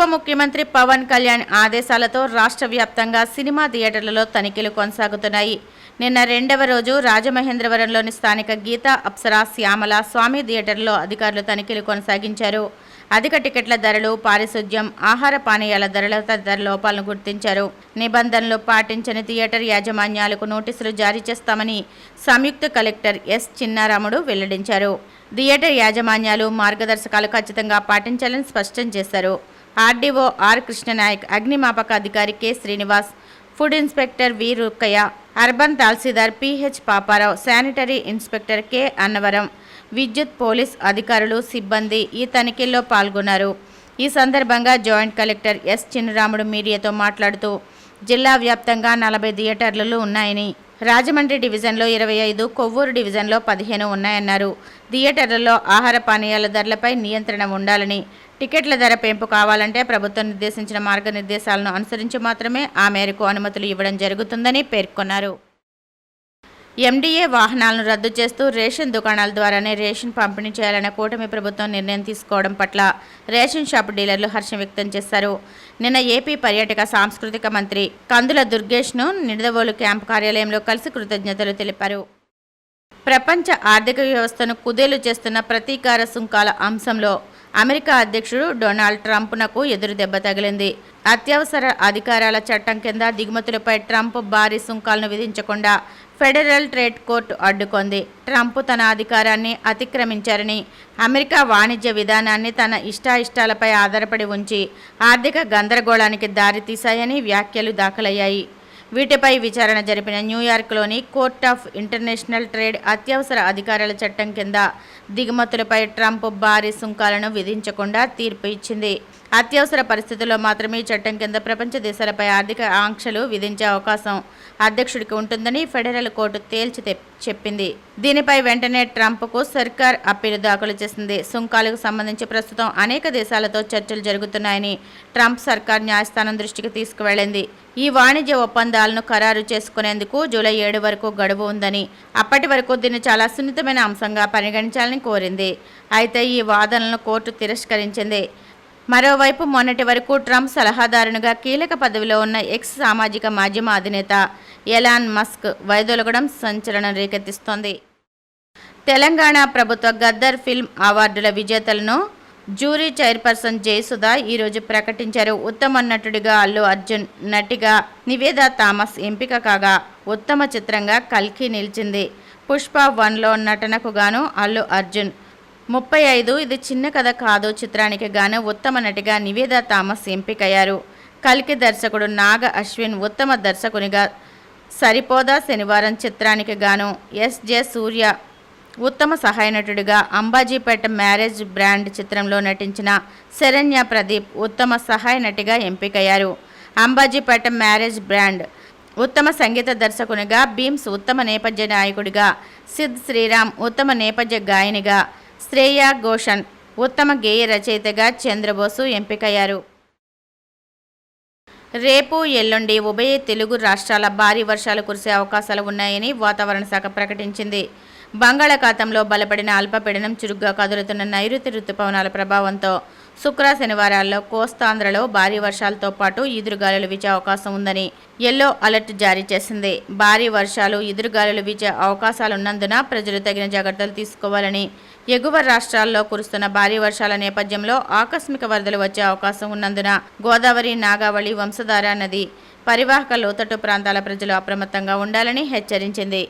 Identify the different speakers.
Speaker 1: ఉప ముఖ్యమంత్రి పవన్ కళ్యాణ్ ఆదేశాలతో రాష్ట్ర వ్యాప్తంగా సినిమా థియేటర్లలో తనిఖీలు కొనసాగుతున్నాయి. నిన్న రెండవ రోజు రాజమహేంద్రవరంలోని స్థానిక గీతా అప్సరా శ్యామల స్వామి థియేటర్లో అధికారులు తనిఖీలు కొనసాగించారు. అధిక టికెట్ల ధరలు, పారిశుధ్యం, ఆహార పానీయాల ధరల తదితర లోపాలను గుర్తించారు. నిబంధనలు పాటించని థియేటర్ యాజమాన్యాలకు నోటీసులు జారీ చేస్తామని సంయుక్త కలెక్టర్ ఎస్ చిన్నారాముడు వెల్లడించారు. థియేటర్ యాజమాన్యాలు మార్గదర్శకాలు ఖచ్చితంగా పాటించాలని స్పష్టం చేశారు. ఆర్డీఓ ఆర్ కృష్ణనాయక్, అగ్నిమాపక అధికారి K Srinivas, food inspector V Rukkaiah, urban tahsildar PH Paparao, sanitary inspector K Annavaram, విద్యుత్, పోలీస్ అధికారులు, సిబ్బంది ఈ తనిఖీల్లో పాల్గొన్నారు. ఈ సందర్భంగా జాయింట్ కలెక్టర్ ఎస్ చిన్నరాముడు మీడియాతో మాట్లాడుతూ జిల్లా వ్యాప్తంగా 40 థియేటర్లు ఉన్నాయని, రాజమండ్రి డివిజన్లో 25, కొవ్వూరు డివిజన్లో 15 ఉన్నాయన్నారు. థియేటర్లలో ఆహార పానీయాల ధరలపై నియంత్రణ ఉండాలని, టికెట్ల ధర పెంపు కావాలంటే ప్రభుత్వం నిర్దేశించిన మార్గనిర్దేశాలను అనుసరించి మాత్రమే ఆ మేరకు అనుమతులు ఇవ్వడం జరుగుతుందని పేర్కొన్నారు. ఎండీఏ వాహనాలను రద్దు చేస్తూ రేషన్ దుకాణాల ద్వారానే రేషన్ పంపిణీ చేయాలన్న కూటమి ప్రభుత్వం నిర్ణయం తీసుకోవడం పట్ల రేషన్ షాపు డీలర్లు హర్షం వ్యక్తం చేశారు. నిన్న ఏపీ పర్యాటక సాంస్కృతిక మంత్రి కందుల దుర్గేష్ను నిడదవోలు క్యాంపు కార్యాలయంలో కలిసి కృతజ్ఞతలు తెలిపారు. ప్రపంచ ఆర్థిక వ్యవస్థను కుదేలు చేస్తున్న ప్రతీకార సుంకాల అంశంలో అమెరికా అధ్యక్షుడు డొనాల్డ్ ట్రంప్నకు ఎదురు దెబ్బ తగిలింది. అత్యవసర అధికారాల చట్టం కింద దిగుమతులపై ట్రంప్ భారీ సుంకాలను విధించకుండా ఫెడరల్ ట్రేడ్ కోర్టు అడ్డుకుంది. ట్రంప్ తన అధికారాన్ని అతిక్రమించారని, అమెరికా వాణిజ్య విధానాన్ని తన ఇష్టాయిష్టాలపై ఆధారపడి ఉంచి ఆర్థిక గందరగోళానికి దారితీశాయని వ్యాఖ్యలు దాఖలయ్యాయి. వీటిపై విచారణ జరిపిన న్యూయార్క్లోని కోర్ట్ ఆఫ్ ఇంటర్నేషనల్ ట్రేడ్ అత్యవసర అధికారాల చట్టం కింద దిగుమతులపై ట్రంప్ భారీ సుంకాలను విధించకుండా తీర్పు ఇచ్చింది. అత్యవసర పరిస్థితుల్లో మాత్రమే ఈ చట్టం కింద ప్రపంచ దేశాలపై ఆర్థిక ఆంక్షలు విధించే అవకాశం అధ్యక్షుడికి ఉంటుందని ఫెడరల్ కోర్టు తేల్చి చెప్పింది. దీనిపై వెంటనే ట్రంప్కు సర్కార్ అప్పీలు దాఖలు చేసింది. సుంకాలకు సంబంధించి ప్రస్తుతం అనేక దేశాలతో చర్చలు జరుగుతున్నాయని ట్రంప్ సర్కార్ న్యాయస్థానం దృష్టికి తీసుకువెళ్లింది. ఈ వాణిజ్య ఒప్పందాలను ఖరారు చేసుకునేందుకు జూలై 7 వరకు గడువు ఉందని, అప్పటి వరకు దీన్ని చాలా సున్నితమైన అంశంగా పరిగణించాలని కోరింది. అయితే ఈ వాదనలను కోర్టు తిరస్కరించింది. మరోవైపు మొన్నటి వరకు ట్రంప్ సలహాదారునిగా కీలక పదవిలో ఉన్న ఎక్స్ సామాజిక మాధ్యమ అధినేత ఎలాన్ మస్క్ వైదొలగడం సంచలనం రేకెత్తిస్తోంది. తెలంగాణ ప్రభుత్వ గద్దర్ ఫిల్మ్ అవార్డుల విజేతలను జ్యూరీ చైర్పర్సన్ జయసుధ ఈరోజు ప్రకటించారు. ఉత్తమ నటుడిగా అల్లు అర్జున్, నటిగా నివేదా థామస్ ఎంపిక కాగా ఉత్తమ చిత్రంగా కల్కి నిలిచింది. పుష్ప 1లో నటనకు గాను అల్లు అర్జున్, 35 ఇది చిన్న కథ కాదు చిత్రానికి గాను ఉత్తమ నటిగా నివేదా థామస్ ఎంపికయ్యారు. కల్కి దర్శకుడు నాగ అశ్విన్ ఉత్తమ దర్శకునిగా, సరిపోదా శనివారం చిత్రానికి గాను ఎస్.జె. సూర్య ఉత్తమ సహాయ నటుడిగా, అంబాజీపేట మ్యారేజ్ బ్రాండ్ చిత్రంలో నటించిన శరణ్య ప్రదీప్ ఉత్తమ సహాయ నటిగా ఎంపికయ్యారు. అంబాజీపేట మ్యారేజ్ బ్రాండ్ ఉత్తమ సంగీత దర్శకునిగా, బీమ్స్ ఉత్తమ నేపథ్య నాయకుడిగా, సిద్ శ్రీరామ్ ఉత్తమ నేపథ్య గాయనిగా, శ్రేయా ఘోషల్ ఉత్తమ గేయ రచయితగా చంద్రబోసు ఎంపికయ్యారు. రేపు, ఎల్లుండి ఉభయ తెలుగు రాష్ట్రాల భారీ వర్షాలు కురిసే అవకాశాలు ఉన్నాయని వాతావరణ శాఖ ప్రకటించింది. బంగాళాఖాతంలో బలపడిన అల్పపీడనం చురుగ్గా కదులుతున్న నైరుతి రుతుపవనాల ప్రభావంతో శుక్ర, శనివారాల్లో కోస్తాంధ్రలో భారీ వర్షాలతో పాటు ఈదురుగాలులు వీచే అవకాశం ఉందని ఎల్లో అలర్ట్ జారీ చేసింది. భారీ వర్షాలు, ఈదురుగాలులు వీచే అవకాశాలున్నందున ప్రజలు తగిన జాగ్రత్తలు తీసుకోవాలని, ఎగువ రాష్ట్రాల్లో కురుస్తున్న భారీ వర్షాల నేపథ్యంలో ఆకస్మిక వరదలు వచ్చే అవకాశం ఉన్నందున గోదావరి, నాగావళి, వంశధార నది పరివాహక లోతట్టు ప్రాంతాల ప్రజలు అప్రమత్తంగా ఉండాలని హెచ్చరించింది.